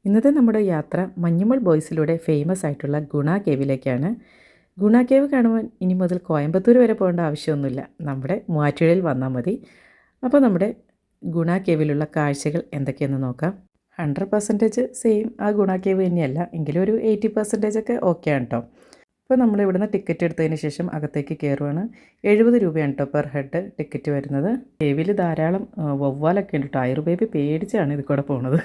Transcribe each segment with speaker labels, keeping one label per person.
Speaker 1: ഇന്നത്തെ നമ്മുടെ യാത്ര മഞ്ഞുമൽ ബോയ്സിലൂടെ ഫേമസ് ആയിട്ടുള്ള ഗുണ കേവിലേക്കാണ്. ഗുണ കേവ് കാണുവാൻ ഇനി മുതൽ കോയമ്പത്തൂർ വരെ പോകേണ്ട ആവശ്യമൊന്നുമില്ല, നമ്മുടെ മൂവാറ്റുപുഴയിൽ വന്നാൽ മതി. അപ്പോൾ നമ്മുടെ ഗുണ കേവിലുള്ള കാഴ്ചകൾ എന്തൊക്കെയെന്ന് നോക്കാം. 100% സെയിം ആ ഗുണ കേവ് തന്നെയല്ല, എങ്കിലും ഒരു 80% ഒക്കെ ഓക്കെയാണ് കേട്ടോ. അപ്പോൾ നമ്മൾ ഇവിടുന്ന് ടിക്കറ്റ് എടുത്തതിന് ശേഷം അകത്തേക്ക് കയറുവാണ്. 70 രൂപയാണ് കേട്ടോ പെർ ഹെഡ് ടിക്കറ്റ് വരുന്നത്. കേവിൽ ധാരാളം വവ്വാലൊക്കെ ഉണ്ട് കേട്ടോ. ആയുർബേബി പേടിച്ചാണ് ഇത് കൂടെ പോകുന്നത്.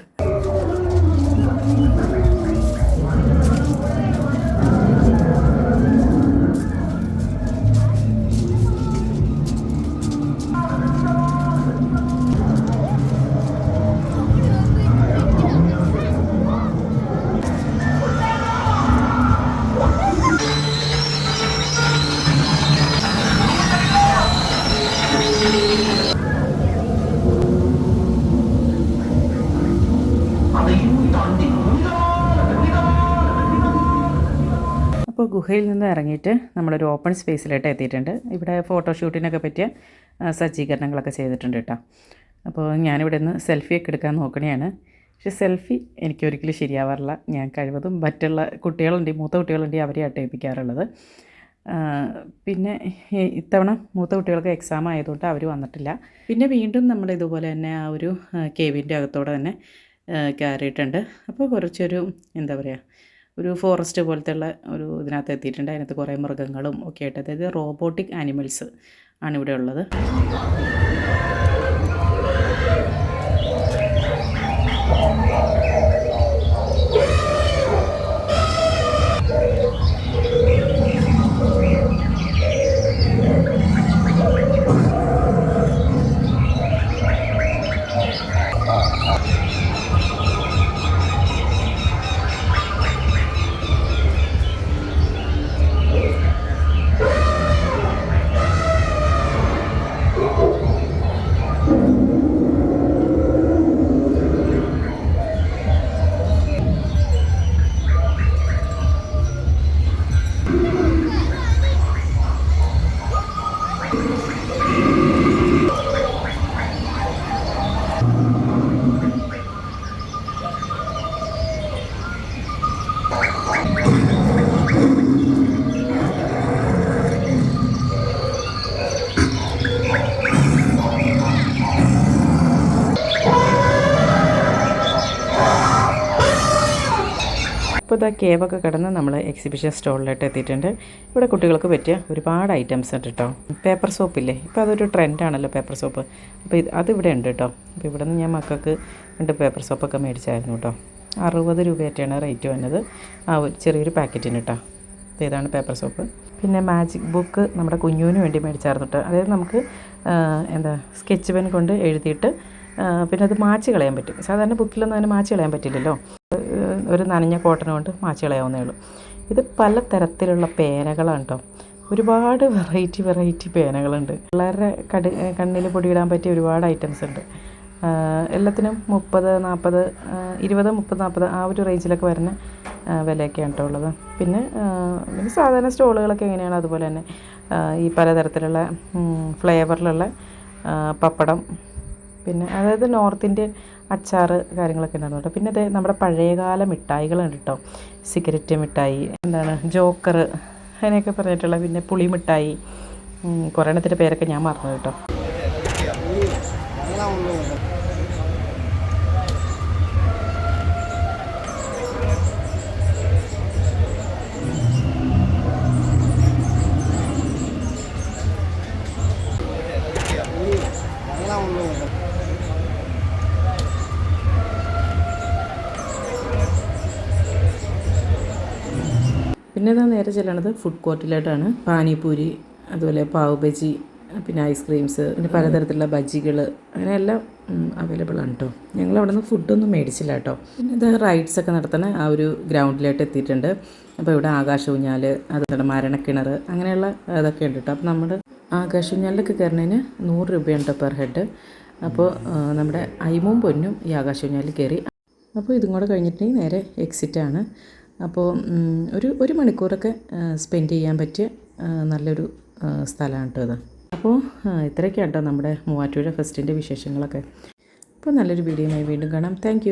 Speaker 1: അപ്പോൾ ഗുഹയിൽ നിന്ന് ഇറങ്ങിയിട്ട് നമ്മളൊരു ഓപ്പൺ സ്പേസിലായിട്ട് എത്തിയിട്ടുണ്ട്. ഇവിടെ ഫോട്ടോഷൂട്ടിനൊക്കെ പറ്റിയ സജ്ജീകരണങ്ങളൊക്കെ ചെയ്തിട്ടുണ്ട് കേട്ടോ. അപ്പോൾ ഞാനിവിടെ നിന്ന് സെൽഫിയൊക്കെ എടുക്കാൻ നോക്കണതാണ്. പക്ഷേ സെൽഫി എനിക്കൊരിക്കലും ശരിയാവാറില്ല. ഞാൻ കഴിവതും മറ്റുള്ള കുട്ടികളുണ്ട്, മൂത്ത കുട്ടികളുണ്ട്, അവരെ ഏൽപ്പിക്കാറുള്ളത്. പിന്നെ ഇത്തവണ മൂത്ത കുട്ടികൾക്ക് എക്സാം ആയതുകൊണ്ട് അവർ വന്നിട്ടില്ല. പിന്നെ വീണ്ടും നമ്മൾ ഇതുപോലെ തന്നെ ആ ഒരു കേവിൻ്റെ അകത്തോടെ തന്നെ കയറിയിട്ടുണ്ട്. അപ്പോൾ കുറച്ചൊരു എന്താ പറയുക, ഒരു ഫോറസ്റ്റ് പോലത്തെ ഉള്ള ഒരു ഇതിനകത്ത് എത്തിയിട്ടുണ്ട്. അതിനകത്ത് കുറേ മൃഗങ്ങളും ഒക്കെ ആയിട്ട്, അതായത് റോബോട്ടിക് ആനിമൽസ് ആണ് ഇവിടെ ഉള്ളത്. ഇപ്പോൾ ഇതാ കേവൊക്കെ കടന്ന് നമ്മൾ എക്സിബിഷൻ സ്റ്റോളിലായിട്ട് എത്തിയിട്ടുണ്ട്. ഇവിടെ കുട്ടികൾക്ക് പറ്റിയ ഒരുപാട് ഐറ്റംസ് ഉണ്ട് കേട്ടോ. പേപ്പർ സോപ്പില്ലേ, ഇപ്പോൾ അതൊരു ട്രെൻഡാണല്ലോ പേപ്പർ സോപ്പ്. അപ്പോൾ അതിവിടെ ഉണ്ട് കേട്ടോ. അപ്പോൾ ഇവിടെ നിന്ന് ഞാൻ മക്കൾക്ക് 2 പേപ്പർ സോപ്പൊക്കെ മേടിച്ചായിരുന്നു കേട്ടോ. 60 രൂപയായിട്ടാണ് റേറ്റ് വന്നത് ആ ഒരു ചെറിയൊരു പാക്കറ്റിന് കേട്ടോ. അപ്പോൾ ഇതാണ് പേപ്പർ സോപ്പ്. പിന്നെ മാജിക് ബുക്ക് നമ്മുടെ കുഞ്ഞുവിന് വേണ്ടി മേടിച്ചായിരുന്നു കേട്ടോ. അതായത് നമുക്ക് എന്താ സ്കെച്ച് പെൻ കൊണ്ട് എഴുതിയിട്ട് പിന്നെ അത് മാച്ച് കളയാൻ പറ്റും. സാധാരണ ബുക്കിലൊന്നും അതിന് മാച്ച് കളയാൻ പറ്റില്ലല്ലോ. ഒരു നനഞ്ഞ കോട്ടൺ കൊണ്ട് മാച്ച് കളയാവുന്നേ ഉള്ളൂ. ഇത് പല തരത്തിലുള്ള പേനകളാണ് കേട്ടോ. ഒരുപാട് വെറൈറ്റി പേനകളുണ്ട്. വളരെ കണ്ണിൽ പൊടിയിടാൻ പറ്റിയ ഒരുപാട് ഐറ്റംസ് ഉണ്ട്. എല്ലാത്തിനും 30, 40, 20, 30, 40 ആ ഒരു റേഞ്ചിലൊക്കെ വരുന്ന വിലയൊക്കെയാണ് കേട്ടോ ഉള്ളത്. പിന്നെ സാധാരണ സ്റ്റോളുകളൊക്കെ എങ്ങനെയാണ് അതുപോലെ തന്നെ ഈ പലതരത്തിലുള്ള ഫ്ലേവറിലുള്ള പപ്പടം, പിന്നെ അതായത് നോർത്ത് ഇന്ത്യൻ അച്ചാർ കാര്യങ്ങളൊക്കെ ഉണ്ടായിരുന്നു കേട്ടോ. പിന്നെ അത് നമ്മുടെ പഴയകാല മിഠായികളുണ്ട് കേട്ടോ. സിഗരറ്റ് മിഠായി, എന്താണ് ജോക്കർ, അങ്ങനെയൊക്കെ പറഞ്ഞിട്ടുള്ള, പിന്നെ പുളി മിഠായി, കുറേ എണ്ണത്തിൻ്റെ പേരൊക്കെ ഞാൻ മറന്നു കേട്ടോ. പിന്നെ ഇതാ നേരെ ചെല്ലണത് ഫുഡ് കോർട്ടിലായിട്ടാണ്. പാനിപൂരി, അതുപോലെ പാവ് ബജി, പിന്നെ ഐസ്ക്രീംസ്, പിന്നെ പലതരത്തിലുള്ള ബജികൾ, അങ്ങനെ എല്ലാം അവൈലബിൾ ആണ് കേട്ടോ. ഞങ്ങൾ അവിടെ നിന്ന് ഫുഡൊന്നും മേടിച്ചില്ല കേട്ടോ. പിന്നെ ഇത് റൈഡ്സൊക്കെ നടത്തുന്ന ആ ഒരു ഗ്രൗണ്ടിലായിട്ട് എത്തിയിട്ടുണ്ട്. അപ്പോൾ ഇവിടെ ആകാശ ഊഞ്ഞാൽ, അതുപോലെ മരണക്കിണർ, അങ്ങനെയുള്ള ഇതൊക്കെ ഉണ്ട് കേട്ടോ. അപ്പോൾ നമ്മുടെ ആകാശ ഊഞ്ഞാലിലൊക്കെ കയറുന്നതിന് 100 രൂപയാണ് കേട്ടോ പെർ ഹെഡ്. അപ്പോൾ നമ്മുടെ അയിമും പൊന്നും ഈ ആകാശ ഊഞ്ഞാലിൽ കയറി. അപ്പോൾ ഇതും കൂടെ കഴിഞ്ഞിട്ടുണ്ടെങ്കിൽ നേരെ എക്സിറ്റാണ്. അപ്പോൾ ഒരു മണിക്കൂറൊക്കെ സ്പെൻഡ് ചെയ്യാൻ പറ്റിയ നല്ലൊരു സ്ഥലമാണ് കേട്ടോ ഇത്. അപ്പോൾ ഇത്രയൊക്കെയാണ് കേട്ടോ നമ്മുടെ മൂവാറ്റുപുഴ ഫെസ്റ്റിൻ്റെ വിശേഷങ്ങളൊക്കെ. അപ്പോൾ നല്ലൊരു വീഡിയോയുമായി വീണ്ടും കാണാം. താങ്ക്